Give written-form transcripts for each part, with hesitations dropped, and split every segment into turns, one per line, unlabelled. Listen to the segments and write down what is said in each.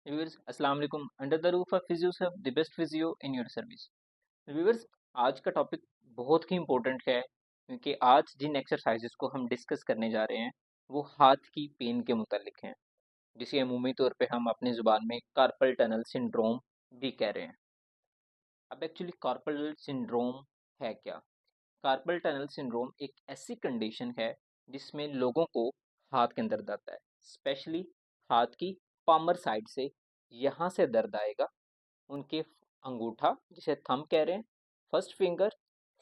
Viewers अस्सलाम वालेकुम। Under the roof of physio सब the best physio in your service. Viewers, आज का टॉपिक बहुत ही इंपॉर्टेंट है क्योंकि आज जिन एक्सरसाइजेस को हम डिस्कस करने जा रहे हैं वो हाथ की पेन के मुतालिक हैं, जिसे अमूमी तौर पे हम अपनी ज़ुबान में कार्पल टनल सिंड्रोम भी कह रहे हैं। अब एक्चुअली कार्पल सिंड्रोम है क्या? कार्पल टनल सिंड्रोम एक ऐसी कंडीशन है जिसमें लोगों को हाथ के अंदर दर्द है, स्पेशली हाथ की पामर साइड से। यहाँ से दर्द आएगा, उनके अंगूठा जिसे थंब कह रहे हैं, first finger,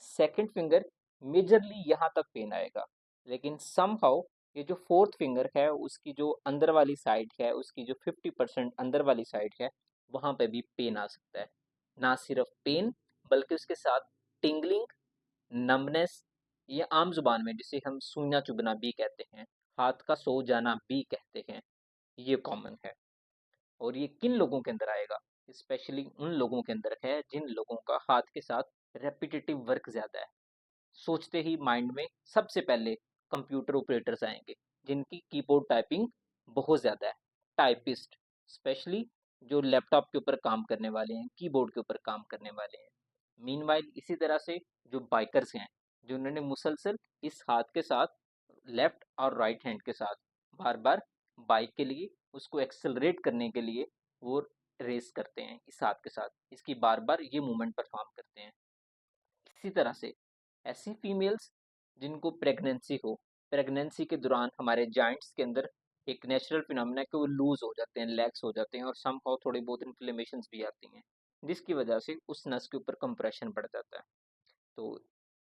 second finger, majorly यहाँ तक पेन आएगा। लेकिन समहाउ ये जो फोर्थ फिंगर है उसकी जो अंदर वाली साइड है, उसकी जो 50% अंदर वाली साइड है, वहाँ पे भी पेन आ सकता है। ना सिर्फ पेन बल्कि उसके साथ टिंगलिंग, नमनेस, या आम जुबान में जिसे हम सूना चुभना भी कहते हैं, हाथ का सो जाना भी कहते हैं, ये कॉमन है। और ये किन लोगों के अंदर आएगा? स्पेशली उन लोगों के अंदर है जिन लोगों का हाथ के साथ रेपिटेटिव वर्क ज़्यादा है। सोचते ही माइंड में सबसे पहले कंप्यूटर ऑपरेटर्स आएंगे, जिनकी कीबोर्ड टाइपिंग बहुत ज़्यादा है। टाइपिस्ट, स्पेशली जो लैपटॉप के ऊपर काम करने वाले हैं, कीबोर्ड के ऊपर काम करने वाले हैं। मीनवाइल इसी तरह से जो बाइकर्स हैं, जिन्होंने मुसलसल इस हाथ के साथ, लेफ्ट और राइट हैंड के साथ, बार बार बाइक के लिए उसको एक्सेलरेट करने के लिए वो रेस करते हैं इस हाथ के साथ, इसकी बार बार ये मूवमेंट परफॉर्म करते हैं। इसी तरह से ऐसी फीमेल्स जिनको प्रेगनेंसी हो, प्रेगनेंसी के दौरान हमारे जॉइंट्स के अंदर एक नेचुरल फिनोमेना है कि वो लूज हो जाते हैं, लैक्स हो जाते हैं और समहाउ थोड़ी बहुत इन्फ्लेमेशंस भी आती हैं, जिसकी वजह से उस नस के ऊपर कंप्रेशन बढ़ जाता है। तो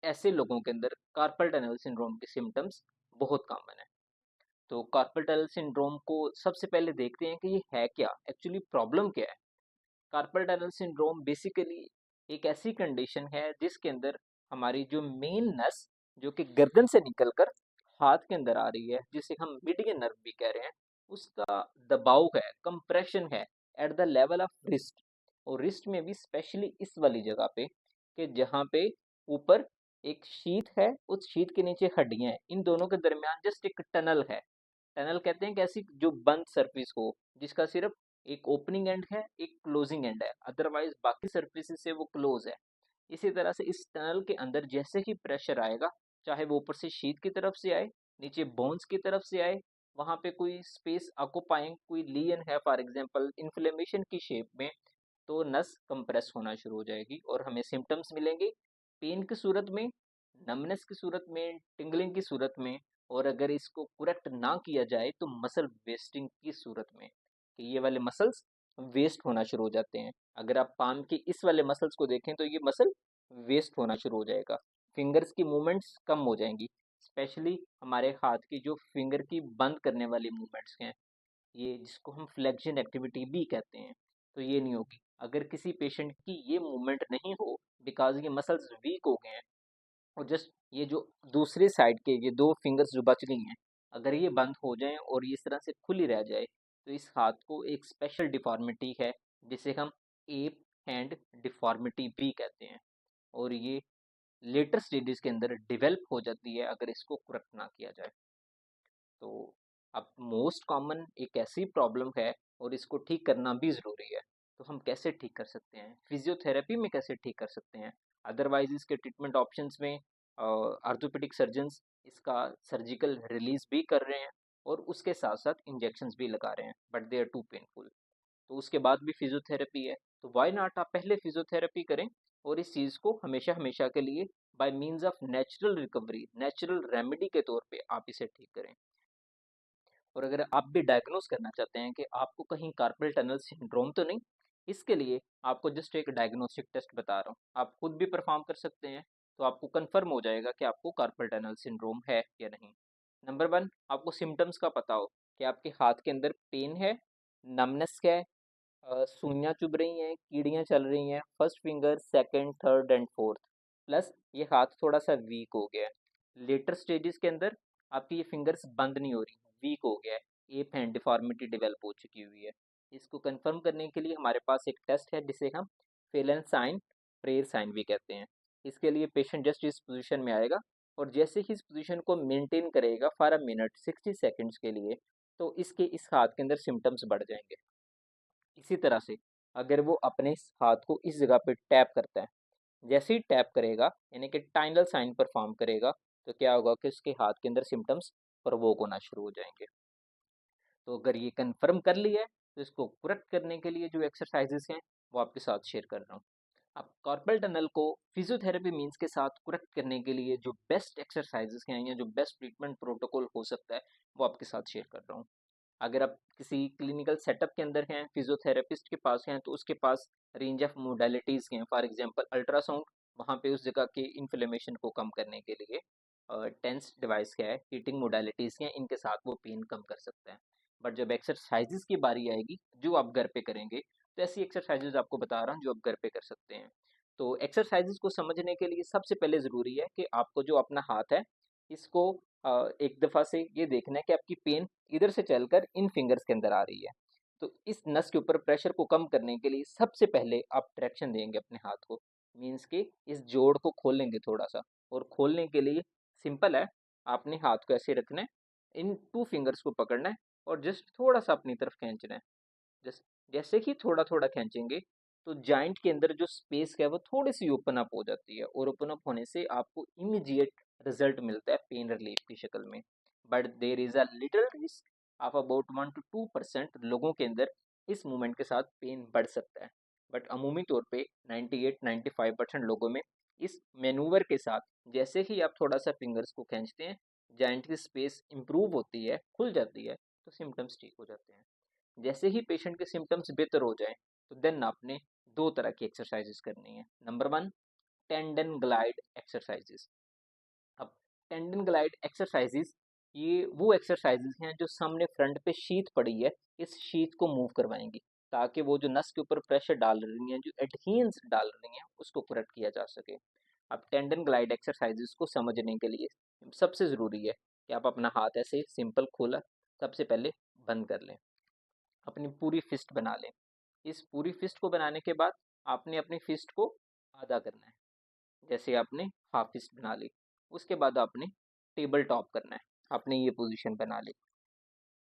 ऐसे लोगों के अंदर कार्पल टनल सिंड्रोम के सिम्टम्स बहुत कॉमन है। तो कार्पल टनल सिंड्रोम को सबसे पहले देखते हैं कि ये है क्या, एक्चुअली प्रॉब्लम क्या है। कार्पल टनल सिंड्रोम बेसिकली एक ऐसी कंडीशन है जिसके अंदर हमारी जो मेन नस, जो कि गर्दन से निकलकर हाथ के अंदर आ रही है, जिसे हम मीडियन नर्व भी कह रहे हैं, उसका दबाव है, कंप्रेशन है at the level of wrist. और रिस्ट में भी स्पेशली इस वाली जगह पे, कि जहाँ पे ऊपर एक शीथ है, उस शीथ के नीचे हड्डियां हैं, इन दोनों के दरमियान जस्ट एक टनल है। टनल कहते हैं कि ऐसी जो बंद सरफेस हो, जिसका सिर्फ एक ओपनिंग एंड है, एक क्लोजिंग एंड है, अदरवाइज बाकी सरफेसेस से वो क्लोज है। इसी तरह से इस टनल के अंदर जैसे ही प्रेशर आएगा, चाहे वो ऊपर से शीत की तरफ से आए, नीचे बोन्स की तरफ से आए, वहां पे कोई स्पेस ऑक्यूपाइंग कोई लीजन है, फॉर एग्जांपल इन्फ्लेमेशन की शेप में, तो नस कंप्रेस होना शुरू हो जाएगी और हमें सिम्टम्स मिलेंगे पेन की सूरत में, नमनेस की सूरत में, टिंगलिंग की सूरत में, और अगर इसको करेक्ट ना किया जाए तो मसल वेस्टिंग की सूरत में, कि ये वाले मसल्स वेस्ट होना शुरू हो जाते हैं। अगर आप पाम के इस वाले मसल्स को देखें तो ये मसल वेस्ट होना शुरू हो जाएगा, फिंगर्स की मूवमेंट्स कम हो जाएंगी, स्पेशली हमारे हाथ की जो फिंगर की बंद करने वाली मूवमेंट्स हैं, ये जिसको हम फ्लेक्शन एक्टिविटी भी कहते हैं, तो ये नहीं होगी। अगर किसी पेशेंट की ये मूवमेंट नहीं हो, बिकॉज ये मसल्स वीक हो गए हैं, और जस्ट ये जो दूसरी साइड के ये दो फिंगर्स जो बच गई हैं, अगर ये बंद हो जाएं और ये इस तरह से खुली रह जाए, तो इस हाथ को एक स्पेशल डिफॉर्मिटी है जिसे हम एप हैंड डिफॉर्मिटी भी कहते हैं। और ये लेटर स्टेजेस के अंदर डेवलप हो जाती है अगर इसको करेक्ट ना किया जाए। तो अब मोस्ट कॉमन एक ऐसी प्रॉब्लम है और इसको ठीक करना भी ज़रूरी है। तो हम कैसे ठीक कर सकते हैं? फिजियोथेरेपी में कैसे ठीक कर सकते हैं? अदरवाइज इसके ट्रीटमेंट ऑप्शंस में ऑर्थोपेडिक सर्जन्स इसका सर्जिकल रिलीज भी कर रहे हैं और उसके साथ साथ इंजेक्शंस भी लगा रहे हैं, but they are too painful. तो उसके बाद भी फिजियोथेरेपी है, तो वाई नॉट आप पहले फिजियोथेरेपी करें और इस चीज़ को हमेशा हमेशा के लिए bye means of natural recovery, natural remedy के तौर पे आप इसे ठीक करें। और अगर आप भी डायग्नोस करना चाहते हैं कि आपको कहीं कार्पल टनल सिंड्रोम तो नहीं, इसके लिए आपको जस्ट एक डायग्नोस्टिक टेस्ट बता रहा हूँ, आप खुद भी परफॉर्म कर सकते हैं, तो आपको कंफर्म हो जाएगा कि आपको कार्पल टनल सिंड्रोम है या नहीं। नंबर वन, आपको सिम्टम्स का पता हो कि आपके हाथ के अंदर पेन है, नमनेस है, सुइयां चुभ रही हैं, कीड़ियां चल रही हैं, first finger, second, third and fourth, plus ये हाथ थोड़ा सा वीक हो गया है। लेटर स्टेजेस के अंदर आपकी ये फिंगर्स बंद नहीं हो रही, वीक हो गया है, एप हैंड डिफॉर्मिटी डेवलप हो चुकी हुई है। इसको कंफर्म करने के लिए हमारे पास एक टेस्ट है जिसे हम फेलन साइन, प्रेयर साइन भी कहते हैं। इसके लिए पेशेंट जस्ट इस पोजीशन में आएगा और जैसे ही इस पोजीशन को मेंटेन करेगा फॉर अ मिनट 60 सेकंड्स के लिए, तो इसके इस हाथ के अंदर सिम्टम्स बढ़ जाएंगे। इसी तरह से अगर वो अपने हाथ को इस जगह पे टैप करता है, जैसे ही टैप करेगा यानी कि टाइनल साइन परफॉर्म करेगा, तो क्या होगा कि उसके हाथ के अंदर सिम्टम्स प्रवोक होना शुरू हो जाएंगे। तो अगर ये कंफर्म कर लिया है तो इसको करेक्ट करने के लिए जो एक्सरसाइजेस हैं वो आपके साथ शेयर कर रहा हूँ। अब कार्पल टनल को फिजियोथेरेपी मीन्स के साथ करेक्ट करने के लिए जो बेस्ट एक्सरसाइजेस हैं या जो बेस्ट ट्रीटमेंट प्रोटोकॉल हो सकता है वो आपके साथ शेयर कर रहा हूँ। अगर आप किसी क्लिनिकल सेटअप के अंदर हैं, फिजियोथेरेपिस्ट के पास हैं, तो उसके पास रेंज ऑफ मोडालिटीज़ हैं। फॉर एग्जांपल अल्ट्रासाउंड, वहाँ पे उस जगह के इन्फ्लेमेशन को कम करने के लिए टेंस डिवाइस क्या है, हीटिंग मोडालिटीज़ हैं, इनके साथ वो पेन कम कर सकता है। बट जब एक्सरसाइजेज की बारी आएगी जो आप घर पे करेंगे, तो ऐसी एक्सरसाइजेज आपको बता रहा हूँ जो आप घर पे कर सकते हैं। तो एक्सरसाइजेज को समझने के लिए सबसे पहले ज़रूरी है कि आपको जो अपना हाथ है इसको एक दफ़ा से ये देखना है कि आपकी पेन इधर से चलकर इन फिंगर्स के अंदर आ रही है। तो इस नस के ऊपर प्रेशर को कम करने के लिए सबसे पहले आप ट्रैक्शन देंगे अपने हाथ को, मीन्स कि इस जोड़ को खोलेंगे थोड़ा-सा। और खोलने के लिए सिंपल है, आपने हाथ को ऐसे रखना है, इन 2 फिंगर्स को पकड़ना है और जस्ट थोड़ा-सा अपनी तरफ खींचना है। जस्ट जैसे ही थोड़ा-थोड़ा खींचेंगे, तो जॉइंट के अंदर जो स्पेस है वो थोड़ी-सी ओपन अप हो जाती है और ओपन अप होने से आपको इमीडिएट रिजल्ट मिलता है पेन रिलीफ की शक्ल में। But there is a little risk of about 1 to 2% लोगों के अंदर इस मूवमेंट के साथ पेन बढ़ सकता है। बट अमूमी तौर पे 98-95% लोगों में इस मैनूवर के साथ जैसे ही आप थोड़ा-सा फिंगर्स को खींचते हैं, जॉइंट की स्पेस इम्प्रूव होती है, खुल जाती है, तो सिम्पटम्स ठीक हो जाते हैं। जैसे ही पेशेंट के सिम्टम्स बेहतर हो जाएं, तो देन आपने 2 तरह की एक्सरसाइजेस करनी है। Number 1, tendon glide exercises. अब टेंडन ग्लाइड एक्सरसाइजेस ये वो एक्सरसाइजेस हैं जो सामने फ्रंट पे शीथ पड़ी है, इस शीथ को मूव करवाएंगी ताकि वो जो नस के ऊपर प्रेशर डाल रही हैं, जो एडहेरेंस डाल रही हैं, उसको करेक्ट किया जा सके। अब टेंडन ग्लाइड एक्सरसाइजेस को समझने के लिए सबसे ज़रूरी है कि आप अपना हाथ ऐसे सिंपल खोला सबसे पहले बंद कर लें, अपनी पूरी फिस्ट बना लें। इस पूरी फिस्ट को बनाने के बाद आपने अपनी फिस्ट को आधा करना है, जैसे आपने हाफ फिस्ट बना ली। उसके बाद आपने टेबल टॉप करना है, आपने ये पोजीशन बना ली।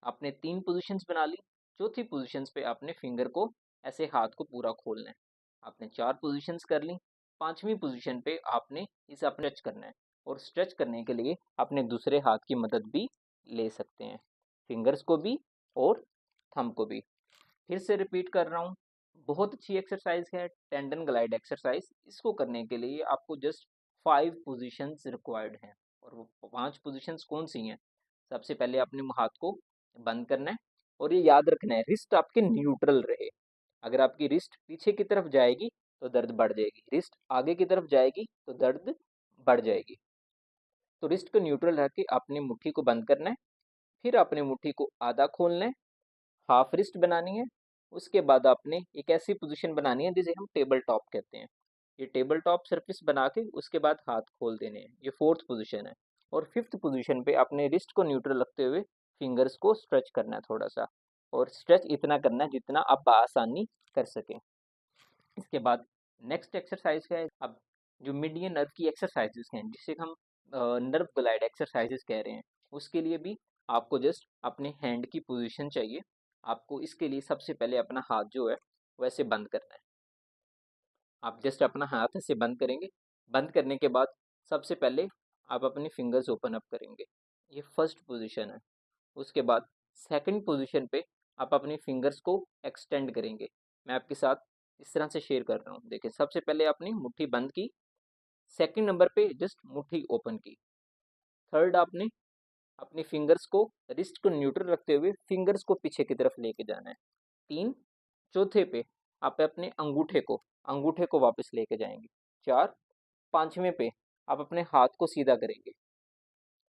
आपने 3 पोजीशंस बना ली, चौथी पोजीशंस पे आपने फिंगर को ऐसे हाथ को पूरा खोलना है। आपने 4 पोजीशंस कर ली, 5वीं पोजीशन पे आपने इसे अपने स्ट्रेच करना है और स्ट्रेच करने के लिए अपने दूसरे हाथ की मदद भी ले सकते हैं, फिंगर्स को भी और थंब को भी। फिर से रिपीट कर रहा हूँ, बहुत अच्छी एक्सरसाइज है टेंडन ग्लाइड एक्सरसाइज। इसको करने के लिए आपको जस्ट 5 पोजीशंस रिक्वायर्ड हैं और वो 5 पोजीशंस कौन सी हैं? सबसे पहले अपने हाथ को बंद करना है और ये याद रखना है रिस्ट आपके न्यूट्रल रहे। अगर आपकी रिस्ट पीछे की तरफ जाएगी तो दर्द बढ़ जाएगी, रिस्ट आगे की तरफ जाएगी तो दर्द बढ़ जाएगी। तो रिस्ट को न्यूट्रल रख के अपनी मुट्ठी को बंद करना है, फिर अपनी मुट्ठी को आधा खोलना है, हाफ रिस्ट बनानी है। उसके बाद आपने एक ऐसी पोजीशन बनानी है जिसे हम टेबल टॉप कहते हैं। ये टेबल टॉप सरफेस बना के उसके बाद हाथ खोल देने हैं, ये 4th पोजीशन है। और 5th पोजीशन पे अपने रिस्ट को न्यूट्रल रखते हुए फिंगर्स को स्ट्रेच करना है थोड़ा सा, और स्ट्रेच इतना करना है जितना आप बआसानी कर सकें। इसके बाद नेक्स्ट एक्सरसाइज है अब जो मीडियन नर्व की एक्सरसाइजेस हैं जिसे हम नर्व ग्लाइड एक्सरसाइजेस कह रहे हैं, उसके लिए भी आपको जस्ट अपने हैंड की पोजीशन चाहिए। आपको इसके लिए सबसे पहले अपना हाथ जो है वैसे बंद करना है। आप जस्ट अपना हाथ ऐसे बंद करेंगे, बंद करने के बाद सबसे पहले आप अपनी फिंगर्स ओपन अप करेंगे, ये फर्स्ट पोजीशन है। उसके बाद सेकंड पोजीशन पे आप अपनी फिंगर्स को एक्सटेंड करेंगे। मैं आपके साथ इस तरह से शेयर कर रहा हूँ, देखिए सबसे पहले आपने मुट्ठी बंद की, सेकंड नंबर पे जस्ट मुट्ठी ओपन की, थर्ड आपने अपनी फिंगर्स को रिस्ट को न्यूट्रल रखते हुए फिंगर्स को पीछे की तरफ लेके जाना है, 3, चौथे पे आप अपने अंगूठे को वापस लेके जाएंगे, 4, 5वें पे आप अपने हाथ को सीधा करेंगे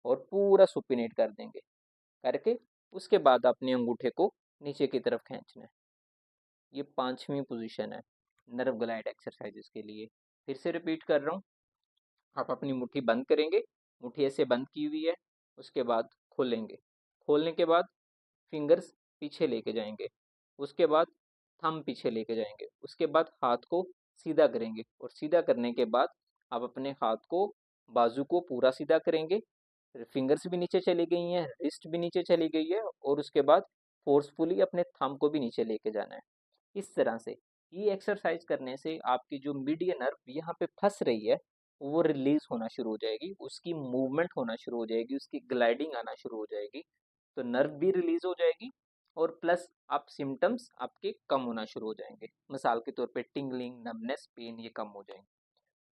और पूरा सुपिनेट कर देंगे। करके उसके बाद अपने अंगूठे को नीचे की तरफ खींचना है। ये 5वीं पोजीशन है नर्व ग्लाइड एक्सरसाइजेस के लिए। फिर से रिपीट कर रहा हूँ, आप अपनी मुट्ठी बंद करेंगे, मुट्ठी ऐसे बंद की हुई है, उसके बाद खोलेंगे, खोलने के बाद फिंगर्स पीछे लेके जाएंगे, उसके बाद थंब पीछे लेके जाएंगे, उसके बाद हाथ को सीधा करेंगे और सीधा करने के बाद आप अपने हाथ को बाजू को पूरा सीधा करेंगे, फिंगर्स भी नीचे चली गई हैं, रिस्ट भी नीचे चली गई है और उसके बाद फोर्सफुली अपने थंब को भी नीचे लेके जाना है। इस तरह से ये एक्सरसाइज करने से आपकी जो मीडियन नर्व यहाँ पे फंस रही है वो रिलीज होना शुरू हो जाएगी, उसकी मूवमेंट होना शुरू हो जाएगी, उसकी ग्लाइडिंग आना शुरू हो जाएगी। तो नर्व भी रिलीज हो जाएगी और प्लस आप सिम्टम्स आपके कम होना शुरू हो जाएंगे। मिसाल के तौर पे टिंगलिंग, नमनेस, पेन ये कम हो जाएंगे।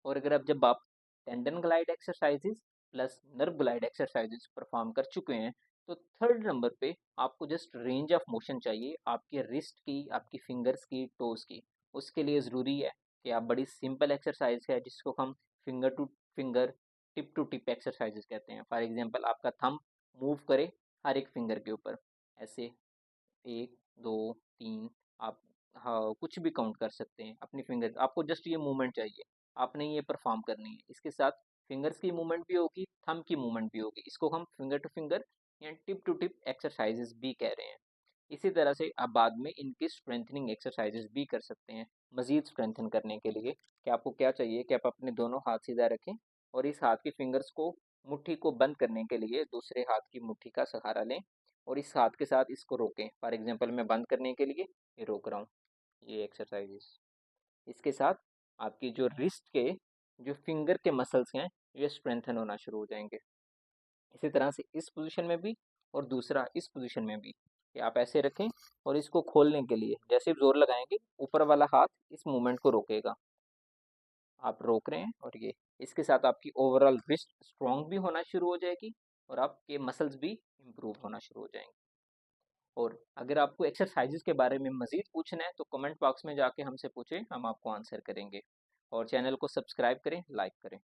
और अगर अब जब आप tendon glide exercises plus nerve glide exercises perform कर चुके हैं तो थर्ड नंबर पे आपको जस्ट रेंज ऑफ मोशन चाहिए आपके रिस्ट की, आपकी फिंगर्स की, टोज की। उसके लिए ज़रूरी है कि आप बड़ी सिंपल एक्सरसाइज है जिसको हम finger to finger, tip to tip exercises कहते हैं। फॉर एग्जांपल आपका थंब मूव करे हर एक फिंगर के ऊपर, ऐसे 1, 2, 3, आप हाँ, कुछ भी काउंट कर सकते हैं अपनी फिंगर। आपको जस्ट ये मूवमेंट चाहिए, आपने ये परफॉर्म करनी है। इसके साथ फिंगर्स की मूवमेंट भी होगी, थंब की मूवमेंट भी होगी। इसको हम फिंगर टू फिंगर या टिप टू टिप एक्सरसाइजेस भी कह रहे हैं। इसी तरह से आप बाद में इनकी स्ट्रेंथनिंग एक्सरसाइजेस भी कर सकते हैं। मज़ीद स्ट्रेंथन करने के लिए कि आपको क्या चाहिए कि आप अपने दोनों हाथ सीधा रखें और इस हाथ की फिंगर्स को, मुट्ठी को बंद करने के लिए दूसरे हाथ की मुट्ठी का सहारा लें और इस हाथ के साथ इसको रोकें। फॉर एग्जांपल मैं बंद करने के लिए ये रोक रहा हूँ, ये एक्सरसाइजेस। इसके साथ आपकी जो रिस्ट के जो फिंगर के मसल्स हैं ये स्ट्रेंथन होना शुरू हो जाएंगे। इसी तरह से इस पोजीशन में भी और दूसरा इस पोजीशन में भी कि आप ऐसे रखें और इसको खोलने के लिए जैसे जोर लगाएंगे ऊपर वाला हाथ इस मूवमेंट को रोकेगा। आप रोक रहे हैं और ये इसके साथ आपकी ओवरऑल रिस्ट स्ट्रॉन्ग भी होना शुरू हो जाएगी और आपके मसल्स भी इम्प्रूव होना शुरू हो जाएंगे। और अगर आपको एक्सरसाइजेज के बारे में मज़ीद पूछना है तो कमेंट बॉक्स में जाके हमसे पूछें, हम आपको आंसर करेंगे। और चैनल को सब्सक्राइब करें, लाइक करें।